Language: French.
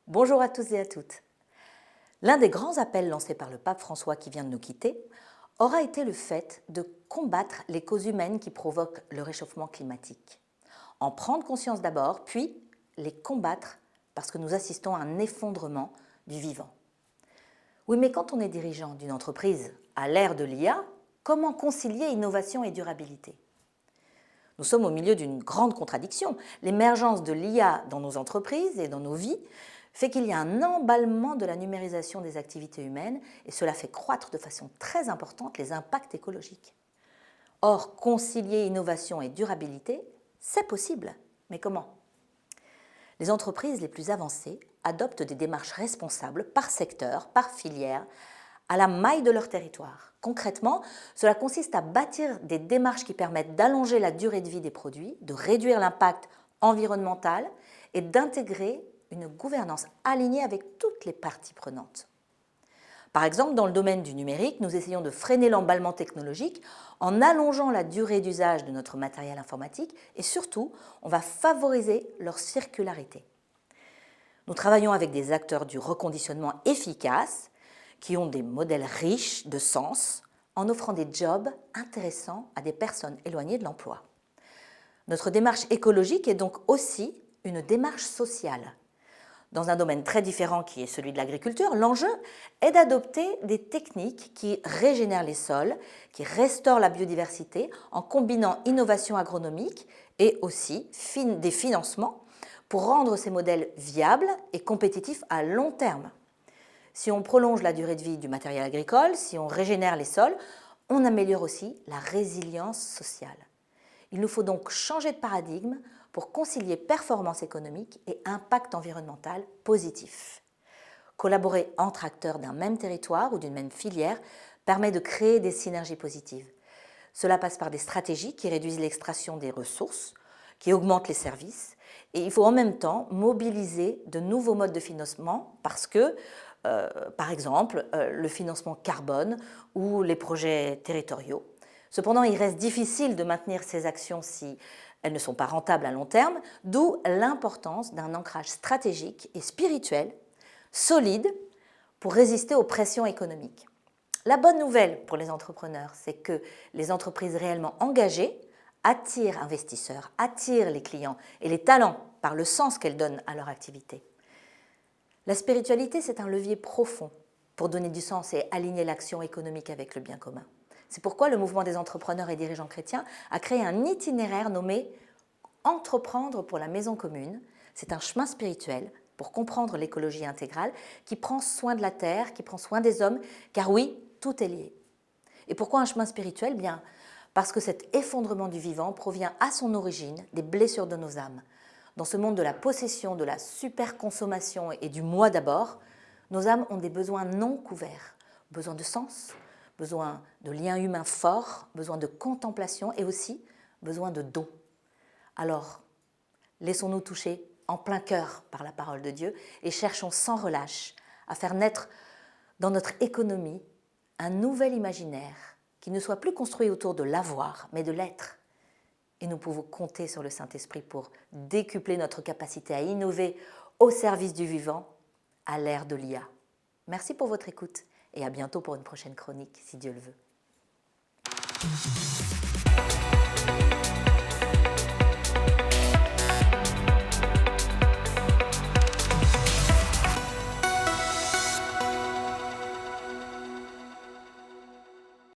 Bonjour à tous et à toutes. L'un des grands appels lancés par le pape François qui vient de nous quitter aura été le fait de combattre les causes humaines qui provoquent le réchauffement climatique. En prendre conscience d'abord, puis les combattre parce que nous assistons à un effondrement du vivant. Oui, mais quand on est dirigeant d'une entreprise à l'ère de l'IA, comment concilier innovation et durabilité ? Nous sommes au milieu d'une grande contradiction. L'émergence de l'IA dans nos entreprises et dans nos vies fait qu'il y a un emballement de la numérisation des activités humaines et cela fait croître de façon très importante les impacts écologiques. Or, concilier innovation et durabilité, c'est possible. Mais comment ? Les entreprises les plus avancées adoptent des démarches responsables par secteur, par filière, à la maille de leur territoire. Concrètement, cela consiste à bâtir des démarches qui permettent d'allonger la durée de vie des produits, de réduire l'impact environnemental et d'intégrer une gouvernance alignée avec toutes les parties prenantes. Par exemple, dans le domaine du numérique, nous essayons de freiner l'emballement technologique en allongeant la durée d'usage de notre matériel informatique et surtout, on va favoriser leur circularité. Nous travaillons avec des acteurs du reconditionnement efficaces qui ont des modèles riches de sens en offrant des jobs intéressants à des personnes éloignées de l'emploi. Notre démarche écologique est donc aussi une démarche sociale. Dans un domaine très différent qui est celui de l'agriculture, l'enjeu est d'adopter des techniques qui régénèrent les sols, qui restaurent la biodiversité en combinant innovation agronomique et aussi des financements pour rendre ces modèles viables et compétitifs à long terme. Si on prolonge la durée de vie du matériel agricole, si on régénère les sols, on améliore aussi la résilience sociale. Il nous faut donc changer de paradigme pour concilier performance économique et impact environnemental positif. Collaborer entre acteurs d'un même territoire ou d'une même filière permet de créer des synergies positives. Cela passe par des stratégies qui réduisent l'extraction des ressources, qui augmentent les services, et il faut en même temps mobiliser de nouveaux modes de financement parce que, par exemple, le financement carbone ou les projets territoriaux. Cependant, il reste difficile de maintenir ces actions si elles ne sont pas rentables à long terme, d'où l'importance d'un ancrage stratégique et spirituel solide pour résister aux pressions économiques. La bonne nouvelle pour les entrepreneurs, c'est que les entreprises réellement engagées attirent investisseurs, attirent les clients et les talents par le sens qu'elles donnent à leur activité. La spiritualité, c'est un levier profond pour donner du sens et aligner l'action économique avec le bien commun. C'est pourquoi le mouvement des entrepreneurs et dirigeants chrétiens a créé un itinéraire nommé « Entreprendre pour la maison commune ». C'est un chemin spirituel pour comprendre l'écologie intégrale qui prend soin de la terre, qui prend soin des hommes, car oui, tout est lié. Et pourquoi un chemin spirituel ? Bien, parce que cet effondrement du vivant provient à son origine des blessures de nos âmes. Dans ce monde de la possession, de la superconsommation et du moi d'abord, nos âmes ont des besoins non couverts, besoin de sens, besoin de liens humains forts, besoin de contemplation et aussi besoin de don. Alors, laissons-nous toucher en plein cœur par la parole de Dieu et cherchons sans relâche à faire naître dans notre économie un nouvel imaginaire qui ne soit plus construit autour de l'avoir, mais de l'être. Et nous pouvons compter sur le Saint-Esprit pour décupler notre capacité à innover au service du vivant à l'ère de l'IA. Merci pour votre écoute et à bientôt pour une prochaine chronique, si Dieu le veut.